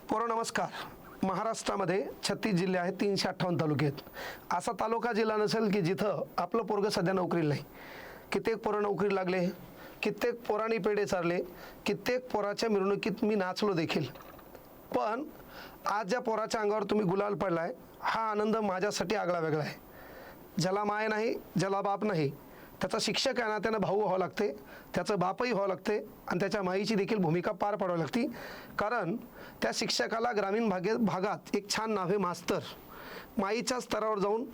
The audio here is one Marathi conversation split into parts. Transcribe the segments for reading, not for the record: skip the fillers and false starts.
नमस्कार. महाराष्ट्रामध्ये 36 जिल्हे आहेत, 358 तालुके आहेत. असा तालुका जिल्हा नसेल की जिथं आपलं पोरगं सध्या नोकरीला नाही. कित्येक पोरं नोकरी लागले, कित्येक पोरांनी पेढे चारले, कित्येक पोराच्या मिरवणुकीत मी नाचलो देखील. पण आज ज्या पोराच्या अंगावर तुम्ही गुलाल पडलाय, हा आनंद माझ्यासाठी आगळा वेगळा आहे. ज्याला माय नाही, ज्याला बाप नाही, त्याचा शिक्षक आहे ना, त्यानं भाऊ व्हावं लागते, त्याचं बापही व्हावं लागते आणि त्याच्या माईची देखील भूमिका पार पाडावी लागते. कारण त्या शिक्षकाला ग्रामीण भागात एक छान नाव आहे, मास्तर. माईच्या स्तरावर जाऊन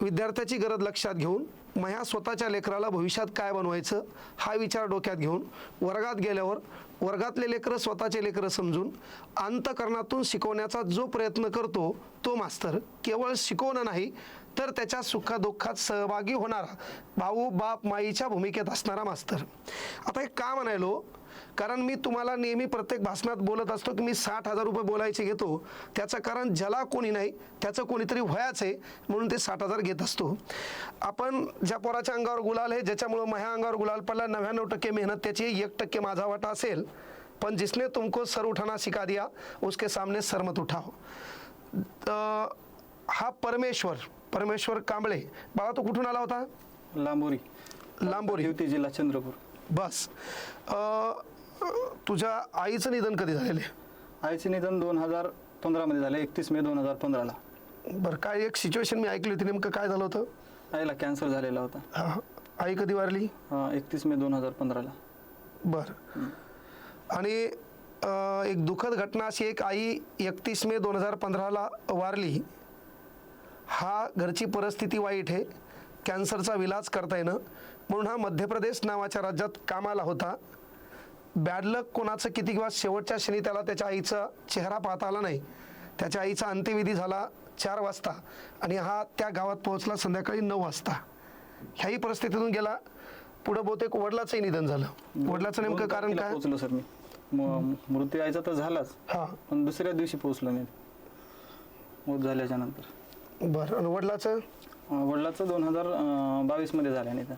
विद्यार्थ्याची गरज लक्षात घेऊन माझ्या स्वतःच्या लेकराला भविष्यात काय बनवायचं हा विचार डोक्यात घेऊन वर्गात गेल्यावर वर्गातले लेकरं स्वतःचे लेकरं समजून अंतःकरणातून शिकवण्याचा जो प्रयत्न करतो तो मास्तर. केवळ शिकवणं नाही तर त्याच्या सुखदुःखात सहभागी होणारा, भाऊ बाप माईच्या भूमिकेत असणारा मास्तर. आता हे का म्हणायलो, कारण मी तुम्हाला नेहमी प्रत्येक भाषणात बोलत असतो की मी 60,000 रुपये बोलायचे घेतो. त्याचं कारण ज्याला कोणी नाही त्याचं कोणीतरी व्हायचं आहे म्हणून ते 60,000 घेत असतो. आपण ज्या पोराच्या अंगावर गुलाल आहे, ज्याच्यामुळं माझ्या अंगावर गुलाल पडला, 99% मेहनत त्याची, 1% माझा वाटा असेल. पण जिसने तुमको सर उठाना सिखा दिया उसके सामने सर मत उठाओ. हा परमेश्वर कांबळे. बाबा तू कुठून आला होता? लांबोरी युती जिल्हा चंद्रपूर. बस. तुझ्या आईचं निधन कधी झालेलं आहे? आईचे निधन 2015 मध्ये झाले, 31 मे 2015ला. बरं, काय एक सिच्युएशन मी ऐकली होती, नेमकं काय झालं होतं? आईला कॅन्सर झालेला होता. हां. आई कधी वारली? 31 मे 2015ला. बरं. आणि एक दुःखद घटना अशी, एक आई 31 मे 2015ला वारली. हा घरची परिस्थिती वाईट आहे, कॅन्सरचा विलाज करता येणं, म्हणून हा मध्य प्रदेश नावाच्या राज्यात कामाला होता. बॅड लक कोणाचं किती किंवा शेवटच्या क्षणी त्याला त्याच्या आईचा चेहरा पाहता आला नाही. त्याच्या आईचा अंत्यविधी झाला 4 वाजता आणि हा त्या गावात पोहोचला संध्याकाळी 9 वाजता. ह्याही परिस्थितीतून गेला. पुढं बहुतेक वडिलाचंही निधन झालं. वडिलाचं नेमकं कारण काय? पोहोचलो सर मी. मृत्यू यायचा तर झालाच, हां, पण दुसऱ्या दिवशी पोहोचलो मी मौत झाल्याच्या नंतर. बरं. आणि वडिलाचं 2022 मध्ये झालं निधन.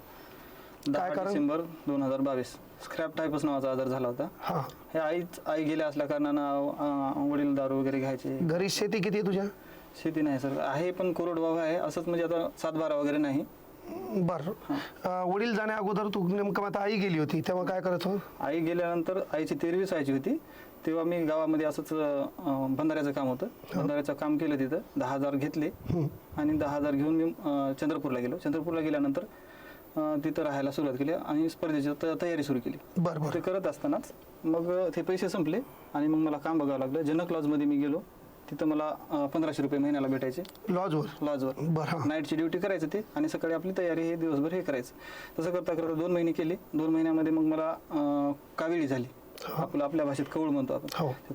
10 डिसेंबर 2022. स्क्रॅप टायपस नावाचा आजार झाला होता. हां. हे आई गेल्या असल्या कारणानं वडील दारू वगैरे घ्यायचे. घरी शेती किती आहे तुझ्या? शेती नाही सर, आहे पण कोरडवाहू आहे, असंच म्हणजे आता 7-12 वगैरे नाही. बरं. वडील जाण्या अगोदर तू नेमकं, आता आई गेली होती तेव्हा काय करत हो? आई गेल्यानंतर आईची 13वी व्हायची होती तेव्हा मी गावामध्ये असंच बंधाऱ्याचं काम होतं. बंधाऱ्याचं काम केलं, तिथं 10,000 घेतले आणि 10,000 घेऊन मी चंद्रपूरला गेलो. चंद्रपूरला गेल्यानंतर तिथं राहायला सुरुवात केली आणि स्पर्धेची तयारी सुरू केली. बरं. ते करत असतानाच मग ते पैसे संपले आणि मग मला काम बघावं लागलं. जनक लॉजमध्ये मी गेलो. तिथं मला 1500 रुपये महिन्याला भेटायचे लॉजवर. बरं. नाईटची ड्युटी करायचं ते आणि सकाळी आपली तयारी हे दिवसभर हे करायचं. तसं करता 2 महिने केले. 2 महिन्यामध्ये मग मला काविळी झाली. आपल्या भाषेत कौळ म्हणतो आपण.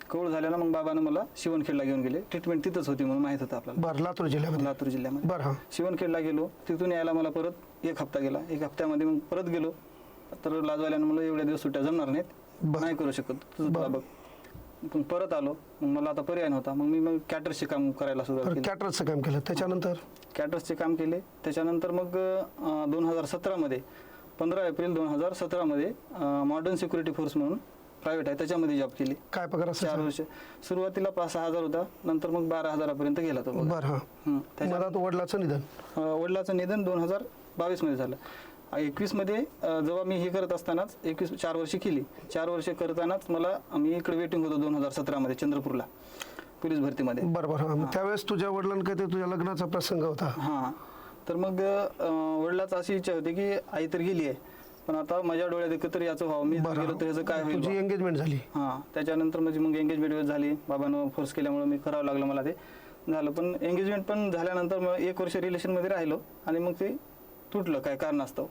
कौळ झाल्यानं मग बाबानं मला शिवणखेडला घेऊन गेले. ट्रीटमेंट तिथंच होती म्हणून माहित होतं आपल्याला. लातूर जिल्ह्यामध्ये. बरं. शिवणखेडला गेलो. तिथून यायला मला परत 1 हप्ता गेला. 1 हप्त्यामध्ये मग परत गेलो. तर लाजवाल्यानं मला एवढ्या दिवस सुट्ट्या जमणार नाहीत, नाही करू शकत, तुझं तुला बघ. पण परत आलो. मग मला आता पर्याय नव्हता. मग मी कॅटर्सचे काम करायला सुरुवात केली. कॅटर्सचं काम केलं. त्याच्यानंतर कॅटर्सचे काम केले. त्याच्यानंतर मग 2017 मध्ये 15 एप्रिल 2017 मध्ये मॉडर्न सिक्युरिटी फोर्स म्हणून प्रायव्हेट आहे, त्याच्यामध्ये जॉब केली. काय पगार? 4 वर्ष. सुरुवातीला 5-6 हजार होता, नंतर मग 12,000 गेला तो. बरं. त्याच्यात वडिलाचं निधन 2022 मध्ये झालं. 21 मध्ये जेव्हा मी हे करत असतानाच 4 वर्ष केली. 4 वर्ष करतानाच मी इकडे वेटिंग होतो 2017 मध्ये चंद्रपूरला पोलीस भरतीमध्ये. बरोबर. त्यावेळेस तुझ्या वडिलांकडे तुझ्या लग्नाचा प्रसंग होता. हां. तर मग वडिलाच अशी इच्छा होती की आई तर गेली आहे, पण आता माझ्या डोळ्यात एकत्र याचं व्हावं, मी गेलो तर याचं काय होईल. तुझी एंगेजमेंट झाली. हां. त्याच्यानंतर मग एंगेजमेंट झाली. बाबांना फोर्स केल्यामुळे मी करावं लागलं, मला ते झालं. पण एंगेजमेंट पण झाल्यानंतर मग 1 वर्ष रिलेशनमध्ये राहिलो आणि मग ते तुटलं काय कारणास्तव.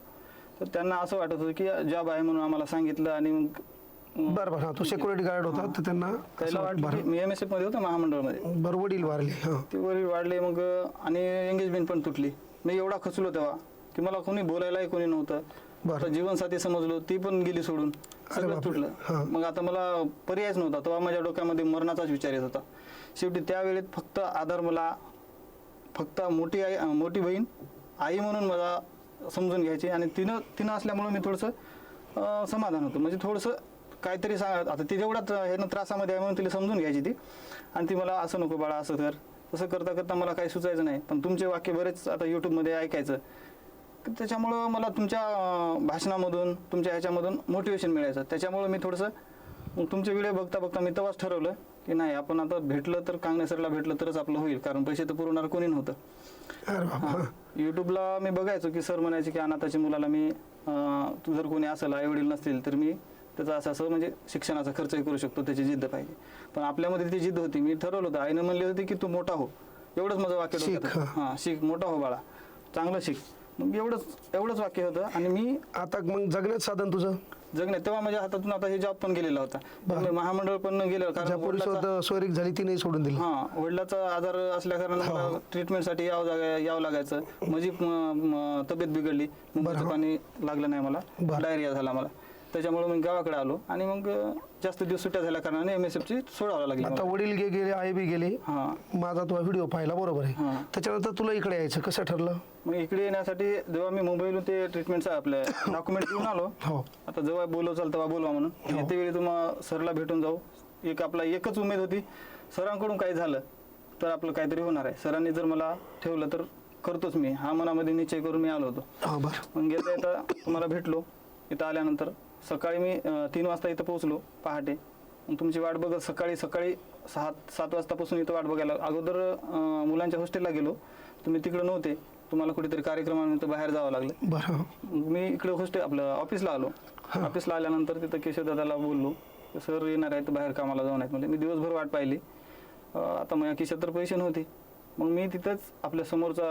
तर त्यांना असं वाटत होतं की जॉब आहे म्हणून आम्हाला सांगितलं आणि मग बरोबर. तू सिक्युरिटी गार्ड होता तर त्यांना मी MSF मध्ये होतो, महामंडळमध्ये. बरं. वडील वारले. ते वडील वाढले मग आणि एंगेजमेंट पण तुटली. मी एवढा खचलो तेव्हा की मला कोणी बोलायलाही कोणी नव्हतं. आता जीवनसाथी समजलो, ती पण गेली सोडून, सगळं तुटलं. मग आता मला पर्यायच नव्हता. तेव्हा माझ्या डोक्यामध्ये मरणाचाच विचार येत होता. शेवटी त्या वेळेत फक्त आधार मला फक्त मोठी बहीण आई म्हणून मला समजून घ्यायची आणि तिनं असल्यामुळे मी थोडंसं समाधान होतं. म्हणजे थोडंसं काहीतरी सांग, आता ती जेवढ्यात हे ना त्रासामध्ये आहे म्हणून तिला समजून घ्यायची ती, आणि ती मला असं नको बाळा असं कर, तसं करता करता मला काही सुचायचं नाही, पण तुमचे वाक्य बरेच आता यूट्यूबमध्ये ऐकायचं, त्याच्यामुळं मला तुमच्या भाषणामधून तुमच्या ह्याच्यामधून मोटिवेशन मिळायचं. त्याच्यामुळं मी थोडंसं मग तुमचे व्हिडिओ बघता बघता मी तेव्हाच ठरवलं की नाही, आपण आता भेटलं तर कांगणे सरला भेटलं तरच आपलं होईल, कारण पैसे तर पुरवणार कोणी नव्हतं. यूट्यूबला मी बघायचो की सर म्हणायचे की अनाथाच्या मुलाला मी तू जर कोणी असेल आई वडील नसतील तर मी त्याचा असं म्हणजे शिक्षणाचा खर्चही करू शकतो, त्याची जिद्द पाहिजे. पण आपल्यामध्ये ती जिद्द होती. मी ठरवलं होतं, आईनं म्हणले होते की तू मोठा हो, एवढंच माझं वाक्य डोक्यात. हां, शिक, मोठा हो बाळा, चांगलं शिक. मग एवढंच वाक्य होतं. आणि मी आता मग जगण्यात साधन तुझं जगण्यात तेव्हा माझ्या हातातून आता हे जॉब पण गेलेला होता, महामंडळ पण गेलं, कारण पोलिसात सोयरीक झाली ती नाही सोडून दिली. हां, वडिलाचा आजार असल्या कारणाने मला ट्रीटमेंटसाठी यावं लागायचं. माझी तब्येत बिघडली, मुंबईचं पाणी लागलं नाही मला, डायरिया झाला मला, त्याच्यामुळे मी गावाकडे आलो. आणि मग जास्त दिवस सुट्ट्या झाल्या कारणाने MSF ची सोडावं लागली. आता वडील गेले, आई बी गेले. माझा तुझा व्हिडिओ पाहिला, बरोबर आहे. त्याच्यानंतर तुला इकडे यायचं कसं ठरलं? मग इकडे येण्यासाठी जेव्हा मी मुंबईला ते ट्रीटमेंटचा आपल्या डॉक्युमेंट घेऊन आलो, आता जेव्हा बोलवचाल तेव्हा बोलवा म्हणून, येतेवेळी तुम्हाला सरला भेटून जाऊ, एकच उमेद होती, सरांकडून काही झालं तर आपलं काहीतरी होणार आहे, सरांनी जर मला ठेवलं तर करतोच मी, हा मनामध्ये निश्चय करून मी आलो होतो. मग येता येता तुम्हाला भेटलो. इथं आल्यानंतर सकाळी मी 3 वाजता इथं पोहोचलो पहाटे. मग तुमची वाट बघत सकाळी 7 वाजतापासून इथं वाट बघायला. अगोदर मुलांच्या हॉस्टेलला गेलो, तुम्ही तिकडे नव्हते, तुम्हाला कुठेतरी कार्यक्रमानिमित्त बाहेर जावं लागलं. मी इकडे आपलं ऑफिसला आलो. ऑफिसला आल्यानंतर तिथं केशवदादाला बोललो, सर येणार आहेत बाहेर कामाला जाऊन आहेत म्हणजे. मी दिवसभर वाट पाहिली. आता माझ्या खिशात तर पैसे नव्हते. मग मी तिथंच आपल्या समोरचा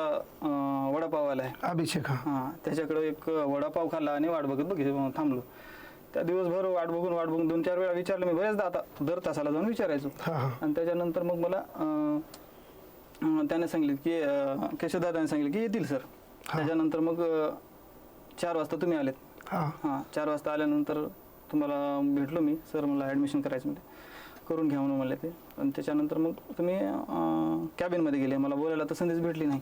वडापाववाला आहे अभिषेक, हां, त्याच्याकडे एक वडापाव खाल्ला आणि वाट बघत थांबलो. त्या दिवसभर वाट बघून 2-4 वेळा विचारलं मी, बरेचदा आता दर तासाला जाऊन विचारायचो. आणि त्याच्यानंतर मग मला त्याने सांगितलं की केशवदादाने सांगितलं की येतील सर. त्याच्यानंतर मग 4 वाजता तुम्ही आलेत. हां, 4 वाजता आल्यानंतर तुम्हाला भेटलो मी. सर मला ॲडमिशन करायचं म्हणजे करून घ्या म्हणून म्हणले ते. आणि त्याच्यानंतर मग तुम्ही कॅबिनमध्ये गेले, मला बोलायला तर संधीच भेटली नाही.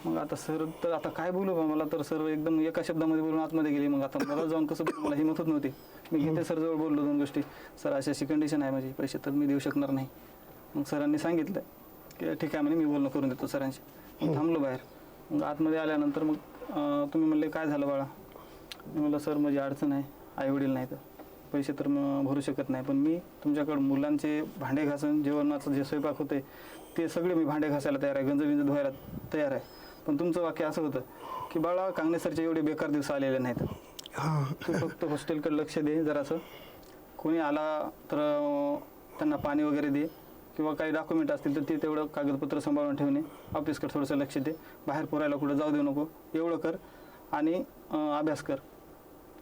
मग आता सर तर आता काय बोलू बा, मला तर सर एकदम एका शब्दामध्ये बोलून आतमध्ये गेली. मग आता मला जाऊन कसं मला हिंमत होत नव्हती. मी गीते सर जवळ बोललो 2 गोष्टी, सर अशी कंडिशन आहे माझी, पैसे तर मी देऊ शकणार नाही. मग सरांनी सांगितलं की ठीक आहे म्हणे, मी बोलणं करून देतो सरांशी. मग थांबलो बाहेर. मग आतमध्ये आल्यानंतर मग तुम्ही म्हणले काय झालं बाळा? मी म्हणलं सर माझी अडचण आहे, आईवडील नाही तर पैसे तर भरू शकत नाही, पण मी तुमच्याकडं मुलांचे भांडे घासून जेवणाचं जे स्वयंपाक होते ते सगळे मी भांडे घासायला तयार आहे, गंज धुवायला तयार आहे. पण तुमचं वाक्य असं होतं की बाळा कांगणे सरचे एवढे बेकार दिवस आलेले नाहीत, तू फक्त हॉस्टेलकडे लक्ष दे जरासं, कोणी आला तर त्यांना पाणी वगैरे दे, किंवा काही डॉक्युमेंट असतील तर ते तेवढं कागदपत्र सांभाळून ठेवणे, ऑफिसकडे थोडंसं लक्ष दे, बाहेर पोरायला कुठं जाऊ देऊ नको, एवढं कर आणि अभ्यास कर,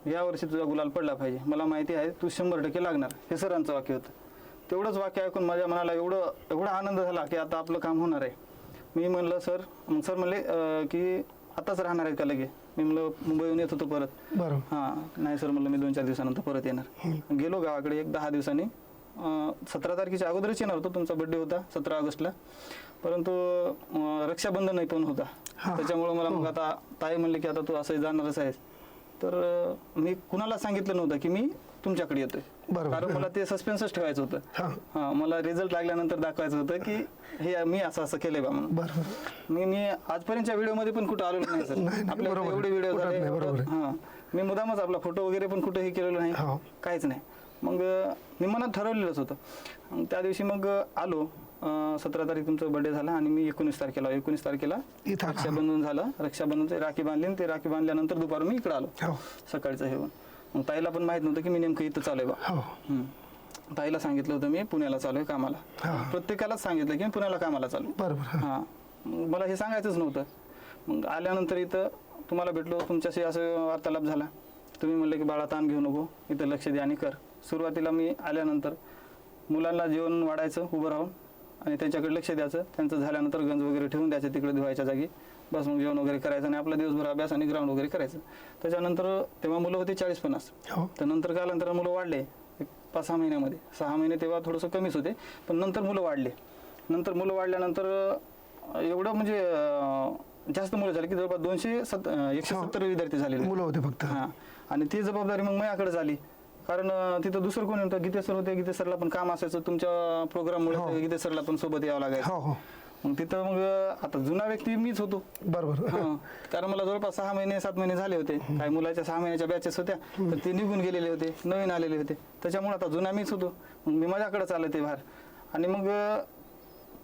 यावर्षी तुझा गुलाल पडला पाहिजे, मला माहिती आहे तू 100% लागणार. हे सरांचं वाक्य होतं. तेवढंच वाक्य ऐकून माझ्या मनाला एवढा आनंद झाला की आता आपलं काम होणार आहे. मी म्हणलं सर, मग सर म्हणले की आताच राहणार आहे का लगे? मी म्हणलं मुंबईहून येत होतो परत. हां, नाही सर म्हणलं मी 2-4 दिवसानंतर परत येणार. गेलो गावाकडे 10 दिवसांनी. 17 तारखेच्या अगोदरच येणार होतो, तुमचा बड्डे होता 17 ऑगस्टला, परंतु रक्षाबंधन पण होता. त्याच्यामुळं मला मग आता ताई म्हणले की आता तू असं जाणारच आहेस, तर मी कुणाला सांगितलं नव्हतं की मी तुमच्याकडे येतोय, कारण मला ते सस्पेन्सच ठेवायचं होतं. हां, मला रिझल्ट लागल्यानंतर दाखवायचं होतं की हे मी असं केलंय बा म्हणून. मी आजपर्यंतच्या व्हिडिओमध्ये पण कुठं आलेलो नाही सर, आपल्याला एवढे व्हिडिओ झाले. हां, मी मुद्दामच आपला फोटो वगैरे पण कुठेही केलेलो नाही, काहीच नाही. मग मी मनात ठरवलेलंच होतं. त्या दिवशी मग आलो. 17 तारीख तुमचा बर्थडे झाला आणि मी 19 तारखेला रक्षाबंधन झालं. रक्षाबंधनची राखी बांधली, ते राखी बांधल्यानंतर दुपारून मी इकडे आलो सकाळचं हे. मग ताईला पण माहित नव्हतं की मी नेमकं इथं चालू आहे बा. ताईला सांगितलं होतं मी पुण्याला चालू आहे कामाला. प्रत्येकालाच सांगितलं की मी पुण्याला कामाला चालू. हां, मला हे सांगायचंच नव्हतं. मग आल्यानंतर इथं तुम्हाला भेटलो, तुमच्याशी असं वार्तालाप झाला. तुम्ही म्हणले की बाळा ताण घेऊ नको, इथं लक्ष दे आणि कर. सुरुवातीला मी आल्यानंतर मुलांना जेवण वाढायचं उभं राहून आणि त्यांच्याकडे लक्ष द्यायचं. त्यांचं झाल्यानंतर गंज वगैरे ठेवून द्यायचं तिकडे धुवायच्या जागी, बस मग जेवण वगैरे करायचं आणि आपला दिवसभर अभ्यास आणि ग्राउंड वगैरे करायचं. त्याच्यानंतर तेव्हा मुलं होती 40-50, तर नंतर कालांतर मुलं वाढले 5-6 महिन्यामध्ये. 6 महिने तेव्हा थोडंसं कमीच होते, पण नंतर मुलं वाढले. मुलं वाढल्यानंतर एवढं म्हणजे जास्त मुलं झाली की जवळपास 170 विद्यार्थी झालेले मुलं होते फक्त. हां, आणि ती जबाबदारी मग माझ्याकडे झाली कारण तिथं दुसरं कोणी होतं, गीते सर होते. गीते सरला पण काम असायचं तुमच्या प्रोग्राममुळे, गीते सरला पण सोबत यावं लागायचं. हो हो मग तिथं मग आता जुना व्यक्ती मीच होतो. बरोबर. हा. कारण मला जवळपास 6 महिने 7 महिने झाले होते. काही मुलाच्या 6 महिन्याच्या बॅचेस होत्या, तर ते निघून गेलेले होते, नवीन आलेले होते. त्याच्यामुळे आता जुना मीच होतो. मग मी माझ्याकडे चालले ते बाहेर. आणि मग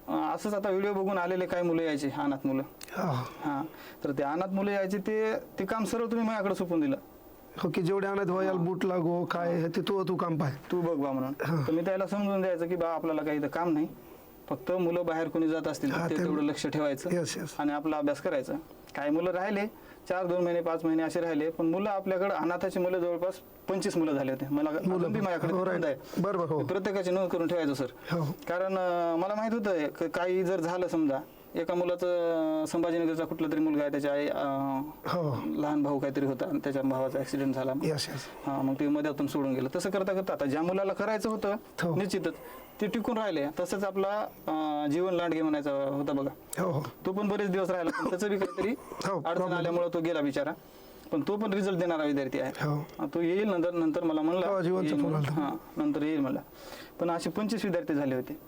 असंच आता व्हिडिओ बघून आलेले काही मुलं यायचे, अनाथ मुलं. हा, तर ते अनाथ मुलं यायचे, ते काम सरळ तुम्ही माझ्याकडे सोपून दिलं. हो की जेवढे आणत वयाला बूट लागो काय ते तू काम पाय, तू बघ बा म्हणून. तर मी त्याला समजून द्यायचं की बा आपल्याला काही इथं काम नाही, फक्त मुलं बाहेर कोणी जात असतील तर ते तेवढं लक्ष ठेवायचं येस येस. आणि आपला अभ्यास करायचा. काही मुलं राहिले 2 महिने 5 महिने असे राहिले, पण मुलं आपल्याकडे अनाथाची मुलं जवळपास 25 मुलं झाले होते. मला अजून बी माझ्याकडे नोंद आहे. बरोबर. हो प्रत्येकाची नोंद करून ठेवायचं सर. हो कारण मला माहित होतं काही जर झालं, समजा एका मुलाचं संभाजीनगरचा कुठला तरी मुलगा आहे, त्याच्या आई हो लहान भाऊ काहीतरी होता आणि त्याच्या भावाचा ऍक्सिडेंट झाला. Yes yes. हा, मग ते मध्यातून सोडून गेलं. तसं करता करता आता ज्या मुलाला करायचं हो. होतं निश्चितच ते टिकून राहिले. तसंच आपला जीवन लांडगे म्हणायचा होता बघा, हो हो तो पण बरेच दिवस राहिला, पण त्याचं बी काहीतरी हो, अडचण आल्यामुळे तो गेला बिचारा. पण तो पण रिझल्ट देणारा विद्यार्थी आहे. हो तो येईल नंतर मला हो, म्हणला जीवनचा येईल फोन म्हणून. आलता. हा, नंतर येईल मला. पण असे 25 विद्यार्थी झाले होते.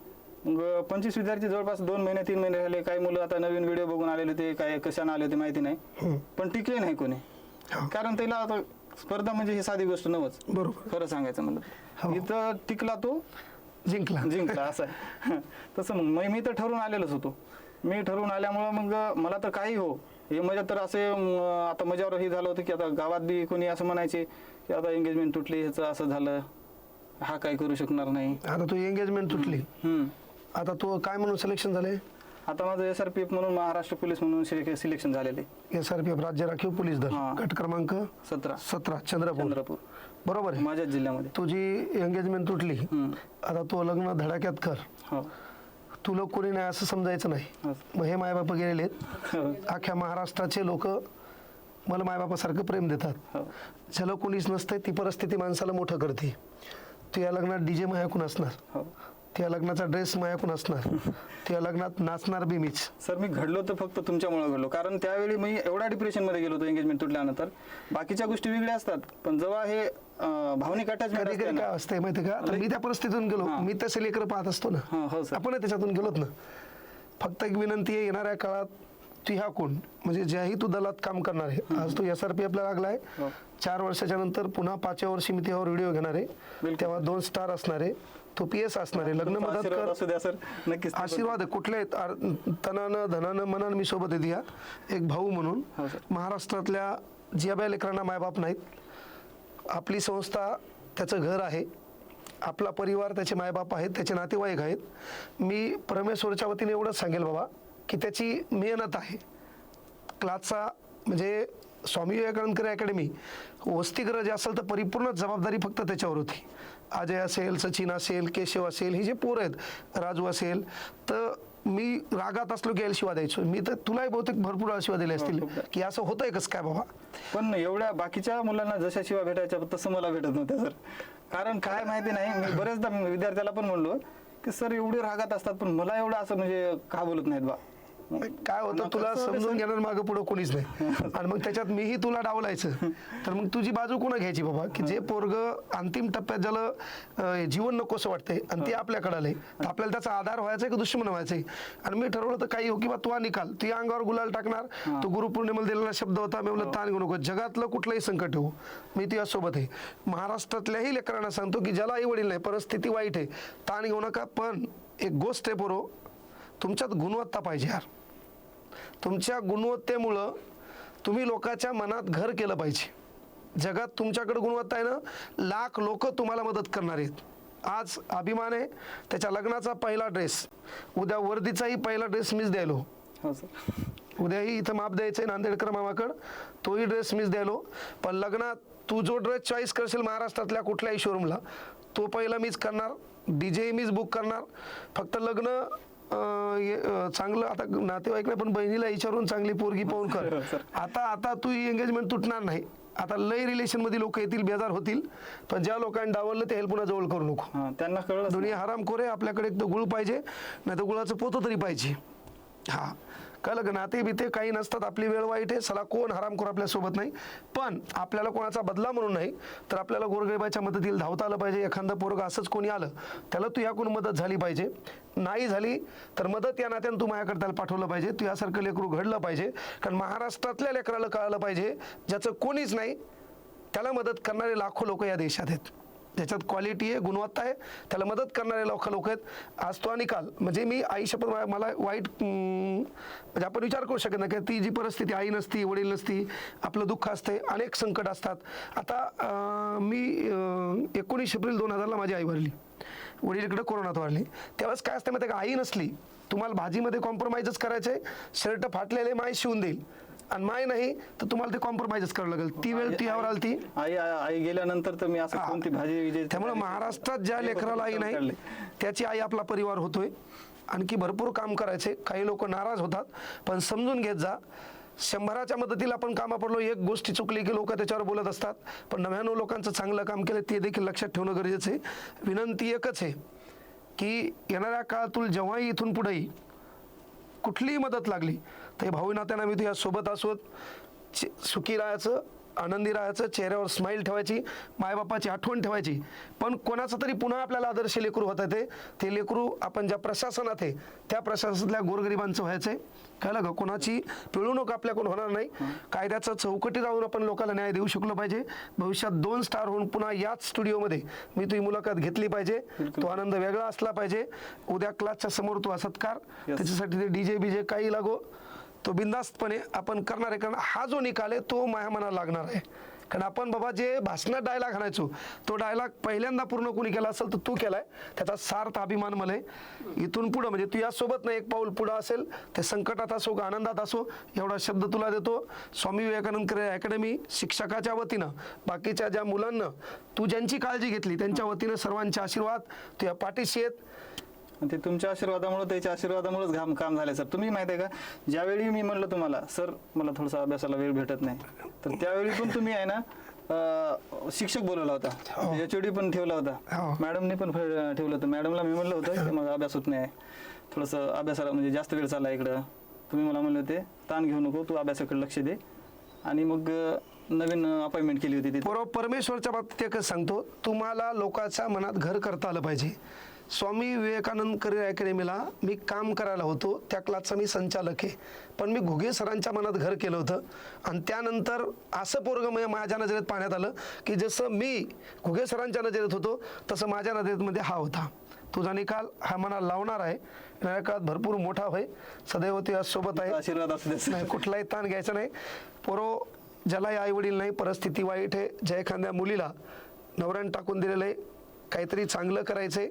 मग 25 विद्यार्थी जवळपास 2 महिने 3 महिने राहिले. काही मुलं आता नवीन व्हिडिओ बघून आलेले होते, काय कशाने आले होते माहिती नाही, हम्म. पण टिकले नाही कोणी. हो. कारण त्याला आता स्पर्धा म्हणजे ही साधी गोष्ट नव्हच, बरोबर. खरं सांगायचं हो. म्हणलं. इथं टिकला तो जिंकला असं आहे. तसं मग मी तर ठरवून आलेलोच होतो. मी ठरवून आल्यामुळं मग मला तर काही हो, हे मजा तर असे आता मजावर हे झालं होतं की आता गावात बी कोणी असं म्हणायचे की आता एंगेजमेंट तुटली, ह्याचं असं झालं, हा काय करू शकणार नाही. आता तू एंगेजमेंट तुटली, आता तू काय म्हणून सिलेक्शन झाले? आता माझं SRPF म्हणून महाराष्ट्र पोलीस म्हणून सिलेक्शन झालेले. SRPF राज्य राखीव पोलीस दल, हा. गट क्रमांक 17 चंद्रपूर. बरोबर आहे. माझ्याच जिल्ह्यामध्ये. तुझी एंगेजमेंट तुटली, आता तू लग्न धडाक्यात कर. हो तुला कोणी नाही असं समजायचं नाही. हो. मग हे मायबाप गेलेले आहेत. हो. अख्ख्या महाराष्ट्राचे लोक मला मायबापासारखं प्रेम देतात. हो. ज्याला कोणीच नसतंय ती परिस्थिती माणसाला मोठं करते. तू या लग्नात DJ माझ्याकून असणार, हो. त्या लग्नाचा ड्रेस माझ्याकून असणार, त्या लग्नात नाचणार बी मीच. सर मी घडलो तर फक्त तुमच्यामुळे घडलो. कारण त्यावेळी मी एवढा डिप्रेशन मध्ये गेलो होतो एंगेजमेंट तुटल्यानंतर. बाकीच्या गोष्टी वेगळ्या असतात, पण जेव्हा हे भावनिक अटॅचमेंट कधी कधी काय असतंय माहिती का, आता मी त्या परिस्थितीतून गेलो, मी तसे लेकरं पाहत असतो ना, हो सर. आपण त्याच्यातून गेलोत ना. फक्त एक विनंती आहे, येणाऱ्या काळात तू ह्या कोण म्हणजे ज्याही तू दलात काम करणार आहे, आज तू SRPF ला लागलाय, 4 वर्षाच्या नंतर पुन्हा 5व्या वर्षी मी त्यावर व्हिडिओ घेणार आहे, तेव्हा 2 स्टार असणार आहे, तो PS असणार आहे. लग्न मदत कर, असू द्या सर, नक्कीच. आशीर्वाद आहे. कुठले आहेत तनानं धनानं मनानं मी सोबत येते. एक भाऊ म्हणून हो सर. महाराष्ट्रातल्या ज्या बाया लेकरांना मायबाप नाहीत, आपली संस्था त्याचं घर आहे, आपला परिवार त्याचे मायबाप आहेत, त्याचे नातेवाईक आहेत. मी परमेश्वरच्या वतीने एवढंच सांगेल बाबा की त्याची मेहनत आहे. क्लासचा म्हणजे स्वामी विवेकानंद अकॅडमी वसतिगृह जे असेल तर परिपूर्ण जबाबदारी फक्त त्याच्यावर होती. अजय असेल, सचिन असेल, केशव असेल, हे जे पोरं आहेत, राजू असेल, तर मी रागात असलो की यायला शिवा द्यायचो. मी तर तुलाही बहुतेक भरपूर शिवा दिले असतील की असं होतंय कसं काय बाबा. पण एवढ्या बाकीच्या मुलांना जशा शिवा भेटायच्या तसं मला भेटत नव्हत्या सर. कारण काय माहिती नाही, मी बरेचदा विद्यार्थ्याला पण म्हणलो की सर एवढे रागात असतात, पण मला एवढं असं म्हणजे का बोलत नाहीत बा. काय होतं, तुला समजून घेणार मागं पुढं कोणीच नाही, आणि मग त्याच्यात मीही तुला डावलायचं, तर मग तुझी बाजू कोणा घ्यायची बाबा, की जे पोरग अंतिम टप्प्यात ज्याला जीवन नकोसं वाटतंय आणि ते आपल्याकडे आलंय, तर आपल्याला त्याचा आधार व्हायचा की दुश्मन व्हायचंय. आणि मी ठरवलं तर काही हो की बा तू निकाल, तू अंगावर गुलाल टाकणार. तो गुरुपौर्णिमेला दिलेला शब्द होता, मी म्हणलं ताण घेऊ नको, जगातलं कुठलंही संकट हो मी तुझ्यासोबत आहे. महाराष्ट्रातल्याही लेकरांना सांगतो की ज्याला आई वडील नाही, परिस्थिती वाईट आहे, ताण घेऊ नका. पण एक गोष्ट आहे पोरो, तुमच्यात गुणवत्ता पाहिजे यार. तुमच्या गुणवत्तेमुळं तुम्ही लोकांच्या मनात घर केलं पाहिजे. जगात तुमच्याकडे गुणवत्ता आहे ना, लाख लोक तुम्हाला मदत करणार आहेत. आज अभिमान आहे त्याच्या लग्नाचा पहिला ड्रेस, उद्या वर्दीचाही पहिला ड्रेस मीच द्यायलो. हो सर. उद्याही इथं माप द्यायचं आहे नांदेडकर मामाकडं, तोही ड्रेस मीच द्यायलो. पण लग्नात तू जो ड्रेस चॉईस करशील महाराष्ट्रातल्या कुठल्याही शोरूमला, तो पहिला मीच करणार, DJ मीच बुक करणार. फक्त लग्न चांगलं, आता नातेवाईक नाही पण बहिणीला विचारून चांगली पोरगी पाहून कर. आता तू ही एंगेजमेंट तुटणार नाही. आता लय रिलेशन मध्ये लोक येतील, बेजार होतील, पण ज्या लोकांनी डावललं ते पुन्हा जवळ करू नको. त्यांना कळलं दुनिया हरामखोर आहे. आपल्याकडे एक तर गुळ पाहिजे, नाही तर गुळाचं पोतं तरी पाहिजे. हा, कळलं का? नाते बिते काही नसतात, आपली वेळ वाईट आहे, सला कोण हरामखोर आपल्यासोबत नाही. पण आपल्याला कोणाचा बदला म्हणून नाही, तर आपल्याला गोरगरिबाच्या मदतीला धावता आलं पाहिजे. एखादं पोरगं असंच कोणी आलं त्याला तू याकडून मदत झाली पाहिजे. नाही झाली तर मदत या नात्यानं तू माझ्याकडे त्याला पाठवलं पाहिजे. तू यासारखं लेकरू घडलं पाहिजे. कारण महाराष्ट्रातल्या लेकराला कळलं पाहिजे ज्याचं कोणीच नाही त्याला मदत करणारे लाखो लोक या देशात आहेत. ज्याच्यात क्वालिटी आहे, गुणवत्ता आहे, त्याला मदत करणारे लोक आहेत. आज तो निकाल म्हणजे मी आई शपथ मला वाईट म्हणजे आपण विचार करू शकत नाही की ती जी परिस्थिती, आई नसती, वडील नसती, आपलं दुःख असते, अनेक संकट असतात. आता मी 19 एप्रिल 2000ला माझी आई वारली. वडील इकडे कोरोनात वारले. त्यावेळेस काय असतं माहिती आहे का, आई नसली तुम्हाला भाजीमध्ये कॉम्प्रोमाइजच करायचे, शर्ट फाटलेले माय शिवून देईल आणि माय नाही तर तुम्हाला ते कॉम्प्रोमाइजच करावं लागेल. ती वेळ तुझ्यावर आली ती आई गेल्यानंतर तर मी असं कोणती भाजी. त्यामुळे महाराष्ट्रात ज्या लेकराला आई नाही त्याची आई आपला परिवार होतोय. आणखी भरपूर काम करायचे. काही लोक नाराज होतात पण समजून घेत जा. 100च्या मदतीला आपण कामा पडलो, एक गोष्टी चुकली की लोक त्याच्यावर बोलत असतात. पण 99 लोकांचं चांगलं काम केलं ते देखील लक्षात ठेवणं गरजेचं आहे. विनंती एकच आहे की येणाऱ्या काळातून जेव्हाही इथून पुढेही कुठलीही मदत लागली तर भाऊ नात्यानं मी तुझ्या सोबत असोत. सुखी राहायचं, आनंदी राहायचं, चेहऱ्यावर स्माईल ठेवायची, मायबापाची आठवण ठेवायची. पण कोणाचं तरी पुन्हा आपल्याला आदर्श लेकरू होत आहे ते लेकरू आपण ज्या प्रशासनात आहे त्या प्रशासनातल्या गोरगरिबांचं व्हायचं आहे. कळलं का? कोणाची पिळवणूक आपल्याकडून होणार नाही. कायद्याचं चौकटी राहून आपण लोकांना न्याय देऊ शकलो पाहिजे. भविष्यात 2 स्टार होऊन पुन्हा याच स्टुडिओमध्ये मी तुझी मुलाखत घेतली पाहिजे. तो आनंद वेगळा असला पाहिजे. उद्या क्लासच्या समोर तो सत्कार, त्याच्यासाठी ते डीजे बीजे काही लागो तो बिंदास्तपणे आपण करणार आहे. कारण हा जो निकाल आहे तो माझ्या मनाला लागणार आहे. कारण आपण बाबा जे भाषणात डायलॉग आणायचो तो डायलॉग पहिल्यांदा पूर्ण कोणी केला असेल तर तू केलाय. त्याचा सार्थ अभिमान मला आहे. इथून पुढं म्हणजे तू यासोबत ना एक पाऊल पुढं असेल, ते संकटात असो का आनंदात असो, एवढा शब्द तुला देतो. स्वामी विवेकानंद करिअर अकॅडमी शिक्षकाच्या वतीनं बाकीच्या ज्या मुलांना तू ज्यांची काळजी घेतली त्यांच्या वतीनं सर्वांचे आशीर्वाद तुझ्या पाठीशी आहेत. ते तुमच्या आशीर्वादामुळे, त्याच्या आशीर्वादामुळेच काम झालंय सर. तुम्ही माहिती आहे का, ज्यावेळी मी म्हणलं तुम्हाला सर मला थोडंसं अभ्यासाला वेळ भेटत नाही, तर त्यावेळी पण तुम्ही आहे ना शिक्षक बोलवला होता, HOD पण ठेवला होता, मॅडमने पण ठेवलं होतं. मॅडमला मी म्हणलं होतं की माझा अभ्यास होत नाही, थोडंसं अभ्यासाला म्हणजे जास्त वेळ चालला इकडं. तुम्ही मला म्हणले होते ताण घेऊ नको, तू अभ्यासाकडे लक्ष दे. आणि मग नवीन अपॉइंटमेंट केली होती तिथे. परमेश्वरच्या बाबतीत एकच सांगतो, तुम्हाला लोकांच्या मनात घर करता आलं पाहिजे. स्वामी विवेकानंद करिअर अकॅडमीला मी काम करायला होतो, त्या क्लासचा मी संचालक आहे. पण मी घुगे सरांच्या मनात घर केलं होतं. आणि त्यानंतर असं पोरगं माझ्या नजरेत पाहण्यात आलं की जसं मी घुगे सरांच्या नजरेत होतो तसं माझ्या नजरेमध्ये हा होता. तुझा निकाल हा मनाला लावणार आहे. येणाऱ्या काळात भरपूर मोठा होय. सदैव तुझ्या सोबत आहे. आशीर्वाद असू दे. नाही, कुठलाही ताण घ्यायचा नाही. पोरो ज्यालाही आई वडील नाही, परिस्थिती वाईट आहे, ज्या एखाद्या मुलीला नवऱ्यानं टाकून दिलेलं आहे, काहीतरी चांगलं करायचं आहे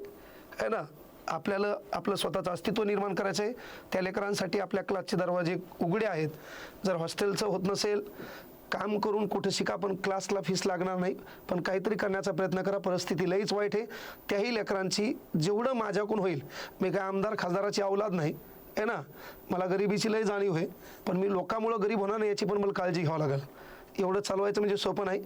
ना, आपल्याला आपलं स्वतःचं अस्तित्व निर्माण करायचं आहे. त्या लेकरांसाठी आपल्या क्लासचे दरवाजे उघडे आहेत. जर हॉस्टेलचं होत नसेल, काम करून कुठं शिका, पण क्लासला फीस लागणार नाही, पण काहीतरी करण्याचा प्रयत्न करा. परिस्थिती लईच वाईट आहे. त्याही लेकरांची जेवढं माझ्याकडून होईल, मी काय आमदार खासदाराची औलाद नाही आहे ना, मला गरिबीची लई जाणीव आहे, पण मी लोकांमुळं गरीब होणार नाही याची पण मला काळजी घ्यावं लागेल. एवढं चालवायचं म्हणजे सोपं नाही.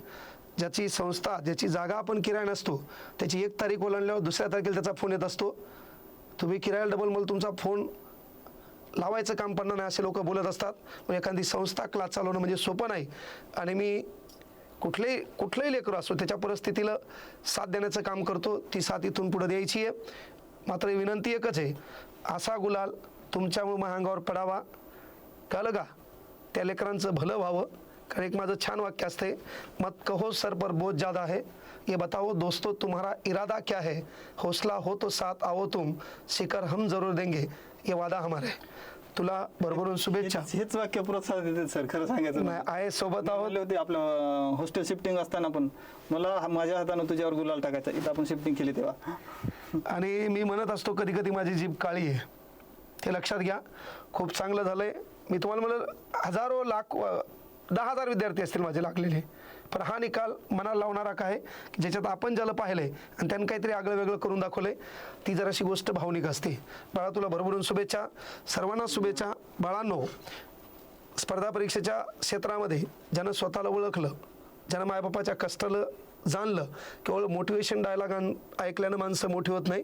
ज्याची संस्था, ज्याची जागा आपण किराया नसतो, त्याची 1 तारीख ओलांडल्यावर 2ऱ्या तारखेला त्याचा फोन येत असतो, तुम्ही किरायाला डबल, मला तुमचा फोन लावायचं काम पडणार नाही, असे लोक बोलत असतात. मग एखादी संस्था क्लास चालवणं म्हणजे सोपं नाही. आणि मी कुठलंही लेकरू असो त्याच्या परिस्थितीला साथ देण्याचं काम करतो. ती साथ इथून पुढे द्यायची आहे. मात्र विनंती एकच आहे, असा गुलाल तुमच्यामुळे माझ्या अंगावर पडावा. कळलं का? त्या लेकरांचं भलं व्हावं. कारण एक माझं छान वाक्य असते, मत कहो सर पर बोझ ज़्यादा है, ये बताओ दोस्तों तुम्हारा इरादा क्या है, हौसला हो तो साथ आओ तुम, शिकर हम जरूर देंगे, ये वादा हमारा है. तुला भरभरून शुभेच्छा. हेच वाक्य प्रोत्साहन देते सर, खरं सांगायचं नाही आहे सोबत आहोत. होते आपलं हॉस्टेल शिफ्टिंग असताना पण मला माझ्या हातानं तुझ्यावर गुलाल टाकायचा. इथं आपण शिफ्टिंग केली तेव्हा. आणि मी म्हणत असतो कधी कधी माझी जीभ काळी आहे, ते लक्षात घ्या. खूप चांगलं झालंय. मी तुम्हाला म्हणलं हजारो लाख 10,000 विद्यार्थी असतील माझे लागलेले, पण हा निकाल मनाला लावणारा काय की ज्याच्यात आपण ज्याला पाहिलंय आणि त्यानं काहीतरी आगळं वेगळं करून दाखवलंय, ती जराशी गोष्ट भावनिक असते. बाळा तुला भरभरून शुभेच्छा. सर्वांना शुभेच्छा. बाळांनो, स्पर्धा परीक्षेच्या क्षेत्रामध्ये ज्यानं स्वतःला ओळखलं, ज्यानं मायबापाच्या कष्टाला जाणलं, केवळ मोटिवेशन डायलॉग ऐकल्यानं माणसं मोठी होत नाही.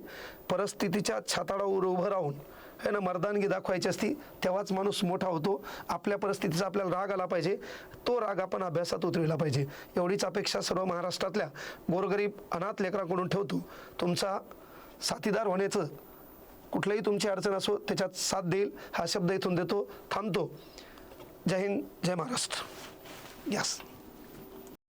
परिस्थितीच्या छाताडावर उभं राहून आहे ना मर्दानगी दाखवायची असती, तेव्हाच माणूस मोठा होतो. आपल्या परिस्थितीचा आपल्याला राग आला पाहिजे, तो राग आपण अभ्यासात उतरविला पाहिजे. एवढीच अपेक्षा सर्व महाराष्ट्रातल्या गोरगरीब अनाथ लेकरांकडून ठेवतो. तुमचा साथीदार होण्याचं कुठलीही तुमची अडचण असो त्याच्यात साथ देईल हा शब्द इथून देतो, थांबतो. जय हिंद, जय महाराष्ट्र. यस.